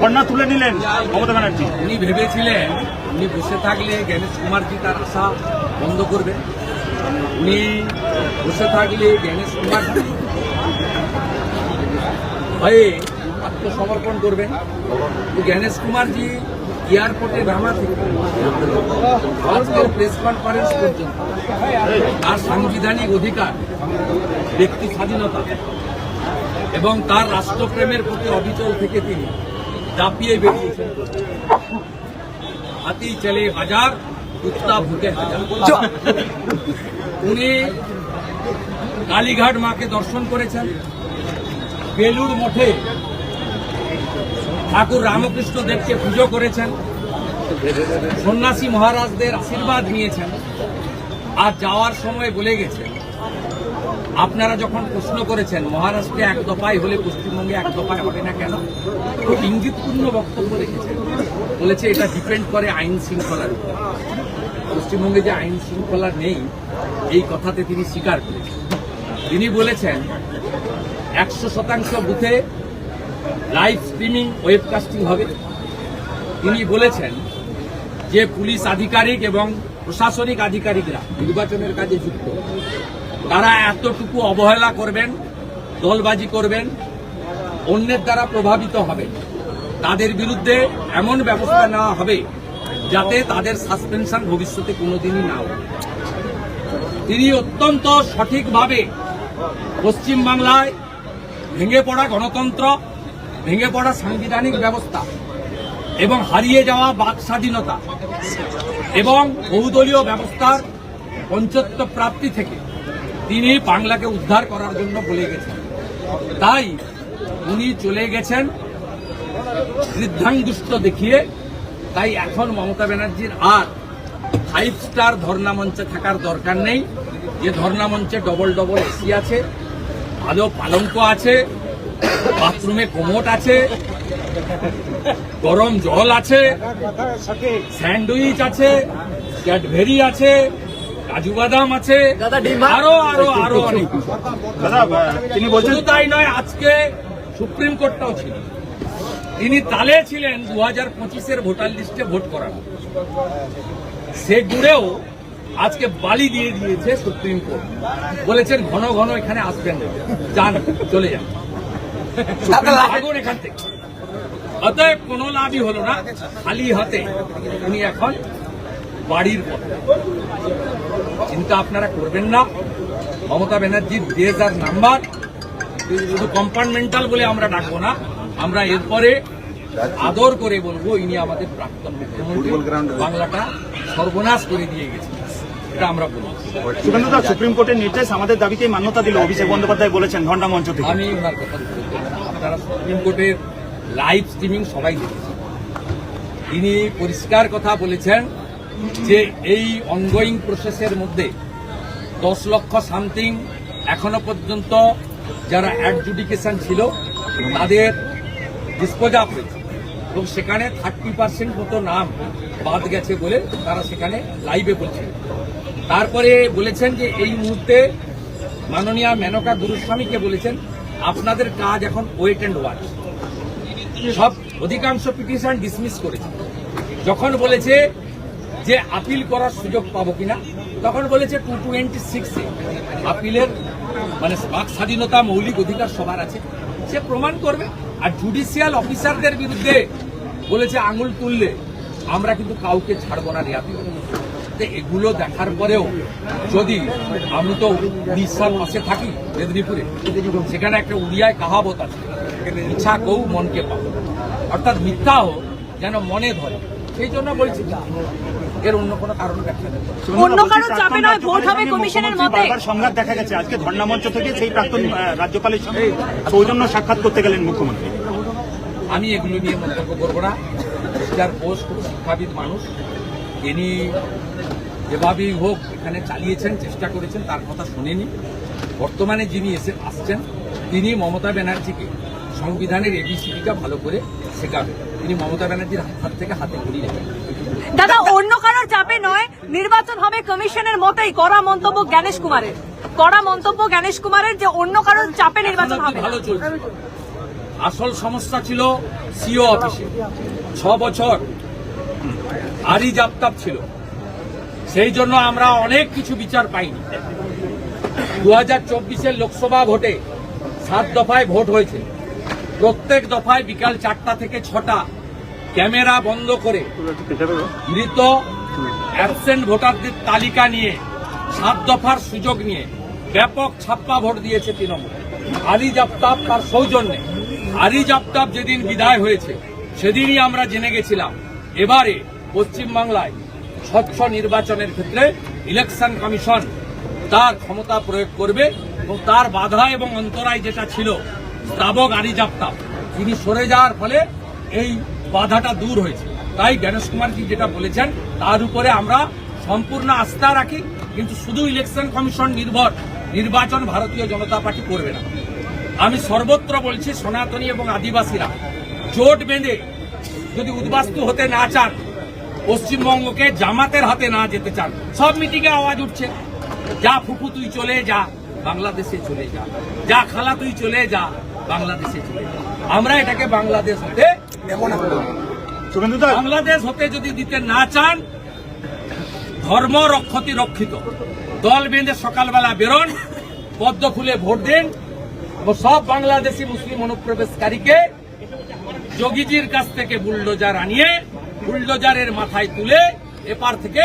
ধর্ণা তুলে নিলেন মমতা ব্যানার্জি। উনি ভেবেছিলেন উনি বসে থাকলে জ্ঞানেশ কুমারজি তার আশা বন্ধ করবে, উনি বসে থাকলে জ্ঞানেশ কুমারজি ভয়ে আত্মসমর্পণ করবেন। তো জ্ঞানেশ কুমারজি এয়ারপোর্টে নামা থেকে আজকের প্রেস কনফারেন্স পর্যন্ত তার সাংবিধানিক অধিকার, ব্যক্তি স্বাধীনতা এবং তার রাষ্ট্রপ্রেমের প্রতি অবিচল থেকে তিনি দাপিয়ে বেরিয়েছেন। হাতি চলে হাজার, কুত্তা ভুকে হাজার। উনি কালীঘাট মাকে দর্শন করেছেন, বেলুড় মঠে ঠাকুর রামকৃষ্ণ দেবকে পুজো করেছেন, সন্ন্যাসী মহারাজদের আশীর্বাদ নিয়েছেন। আর যাওয়ার সময় বলে গেছেন, আপনারা যখন প্রশ্ন করেছেন মহারাষ্ট্রে এক দফায় হলে পশ্চিমবঙ্গে এক দফায় হবে না কেন, খুব ইঙ্গিতপূর্ণ বক্তব্য রেখেছেন। বলেছে এটা ডিপেন্ড করে আইন শৃঙ্খলার উপর। পশ্চিমবঙ্গে যে আইন শৃঙ্খলা নেই এই কথাতে তিনি স্বীকার করেছেন। তিনি বলেছেন 100% বুথে লাইভ স্ট্রিমিং ওয়েবকাস্টিং হবে। তিনি বলেছেন যে পুলিশ আধিকারিক এবং প্রশাসনিক আধিকারিকরা নির্বাচনের কাজে যুক্ত, তারা এতটুকু অবহেলা করবেন, দলবাজি করবেন, অন্যের দ্বারা প্রভাবিত হবে, তাদের বিরুদ্ধে এমন ব্যবস্থা নেওয়া হবে যাতে তাদের সাসপেনশন ভবিষ্যতে কোনোদিনই না হয়। তিনি অত্যন্ত সঠিকভাবে পশ্চিমবাংলায় ভেঙে পড়া গণতন্ত্র, ভেঙে পড়া সাংবিধানিক ব্যবস্থা এবং হারিয়ে যাওয়া বাক স্বাধীনতা এবং বহুদলীয় ব্যবস্থার পঞ্চত্ব প্রাপ্তি থেকে তিনি বাংলাকে উদ্ধার করার জন্য বলে গেছেন। তাই উনি চলে গেছেন বৃদ্ধাঙ্গুষ্ঠ দেখিয়ে। তাই এখন মমতা ব্যানার্জির আর 5 স্টার ধর্ণা মঞ্চে থাকার দরকার নেই। যে ধর্ণা মঞ্চে ডবল ডবল এসি আছে, ভালো পালঙ্ক আছে, বাথরুমে কোমোট আছে, গরম জল আছে, স্যান্ডউইচ আছে, ক্যাডবেরি আছে, কাজু বাদাম আছে, আরো আরো আরো অনেক। তিনি বলছেন শুধু তাই নয়, আজকে সুপ্রিম কোর্টটাও ছিল। তিনি তালে ছিলেন 2025-এর ভোটার লিস্টে ভোট করানো। সে জুড়েও আজকে বালি দিয়ে দিয়েছে সুপ্রিম কোর্ট। বলেছেন ঘন ঘন এখানে আসবেন না, যান, চলে যান এখান থেকে। অতএব কোনো লাভই হলো না, খালি হাতে উনি এখন বাড়ির পথে। চিন্তা আপনারা করবেন না, মমতা ব্যানার্জির দেশ আর নাম্বার শুধু কম্পার্টমেন্টাল বলে আমরা ডাকবো না, আমরা এরপরে আদর করে বলবো ইনি আমাদের প্রাক্তন মুখ্যমন্ত্রী, বাংলাটা সর্বনাশ করে দিয়ে গেছে, এটা আমরা বলবো। সুকান্তদা, সুপ্রিম কোর্টের নির্দেশ আমাদের দাবিকে মান্যতা দিল, অভিষেক বন্দ্যোপাধ্যায় বলেছেন ধর্ণা মঞ্চ থেকে। আমি ওনার কথা আপনারা সুপ্রিম কোর্টের লাইভ স্ট্রিমিং সবাই দেখেছেন। তিনি পরিষ্কার কথা বলেছেন যে এই অনগোয়িং প্রসেসের মধ্যে 10 লক্ষ সামথিং এখনো পর্যন্ত যারা অ্যাডজুডিকেশন ছিল তাদের ডিসপোজ আপ হয়েছে এবং সেখানে 30% মতো নাম বাদ গেছে বলে তারা সেখানে লাইভে বলছেন। তারপরে বলেছেন যে এই মুহূর্তে মাননীয় মেনকা গুরুস্বামীকে বলেছেন আপনাদের কাজ এখন ওয়েট অ্যান্ড ওয়াচ। সব অধিকাংশ পিটিশন ডিসমিস করেছে। যখন বলেছে যে আপিল করার সুযোগ পাবো কিনা, তখন বলেছে 226-এ আপিলের মানে বাক স্বাধীনতা, মৌলিক অধিকার সবার আছে, সে প্রমাণ করবে। আর জুডিশিয়াল অফিসারদের বিরুদ্ধে বলেছে আঙুল তুললে আমরা কিন্তু কাউকে ছাড়বো না রেয়াতি। এগুলো দেখার পরেও যদি আমি তো উড়িষ্যার পাশে থাকি মেদিনীপুরে, সেখানে একটা উড়িয়ায় কাহাবত আছে, ইচ্ছা কেউ মনকে পাবো, অর্থাৎ মিথ্যা হোক যেন মনে ধরে, সেই জন্য বলছি। এর অন্য কোনো কারণ ব্যাখ্যা দেবে, অন্য কারণ চাপে নয়, ভোট হবে কমিশনের মতে। সংঘাত দেখা গেছে আজকে ধর্ণা মঞ্চ থেকে সেই প্রাক্তন রাজ্যপালের সঙ্গে সৌজন্য সাক্ষাৎ করতে গেলেন মুখ্যমন্ত্রী। আমি এগুলো নিয়ে মন্তব্য করবো না। যার পোস্ট খুব শিক্ষাবিদ মানুষ, তিনি যেভাবেই হোক এখানে চালিয়েছেন, চেষ্টা করেছেন, তার কথা শুনেনি। বর্তমানে যিনি আসছেন তিনি মমতা ব্যানার্জিকে সংবিধানের এবিসিডিটা ভালো করে শেখাবেন। তিনি মমতা ব্যানার্জির হাত থেকে হাতে ঘুরিয়ে নেবেন। দাদা, অন্য কারোর চাপে নয়, নির্বাচন হবে কমিশনের মতেই। কড়া মন্তব্য জ্ঞানেশ কুমারের, যে অন্য কারোর চাপে নির্বাচন হবে। ভালো চলছে, আসল সমস্যা ছিল সিও অফিসে 6 বছর আরি জাপতাপ ছিল, সেই জন্য আমরা অনেক কিছু বিচার পাইনি। 2024 লোকসভা ভোটে 7 দফায় ভোট হয়েছে, প্রত্যেক দফায় বিকাল 4টা থেকে 6টা ক্যামেরা বন্ধ করে মৃত অ্যাবসেন্ট ভোটারদের তালিকা নিয়ে 7 দফার সুযোগ নিয়ে ব্যাপক ছাপ্পা ভোট দিয়েছে তৃণমূল। আলী জাপতাপ তার সৌজন্যে। আলী জাপতাপ যেদিন বিদায় হয়েছে সেদিনই আমরা জেনে গেছিলাম এবারে পশ্চিমবাংলায় স্বচ্ছ নির্বাচনের ক্ষেত্রে ইলেকশন কমিশন তার ক্ষমতা প্রয়োগ করবে এবং তার বাধা এবং অন্তরায় যেটা ছিল স্তাবক আলী জাপতাপ তিনি সরে যাওয়ার ফলে এই বাধাটা দূর হয়েছে। তাই গণেশ কুমারজি যেটা বলেছেন তার উপরে আমরা সম্পূর্ণ আস্থা রাখি, কিন্তু শুধু ইলেকশন কমিশন নির্ভর নির্বাচন ভারতীয় জনতা পার্টি করবে না। আমি সর্বত্র বলছি সনাতনী এবং আদিবাসীরা জোট বেঁধে যদি উদ্বাস্তু হতে না চান, পশ্চিমবঙ্গকে জামাতের হাতে না যেতে চান, সব মিটিংয়ে আওয়াজ উঠছে যা ফুফু তুই চলে যা, বাংলাদেশে চলে যা, যা খালা তুই চলে যা, বাংলাদেশে চলে যা। আমরা এটাকে বাংলাদেশ হতে দেব না। শুভেন্দুদা, বাংলাদেশ হতে যদি দিতে না চান, ধর্ম রক্ষতি রক্ষিত, দল বেঁধে সকালবেলা বেরোন, পদ্ম ফুলে ভোট দিন এবং সব বাংলাদেশি মুসলিম অনুপ্রবেশকারীকে যোগীজির কাছ থেকে বুলডোজার আনিয়ে বুলডোজারের মাথায় তুলে এপার থেকে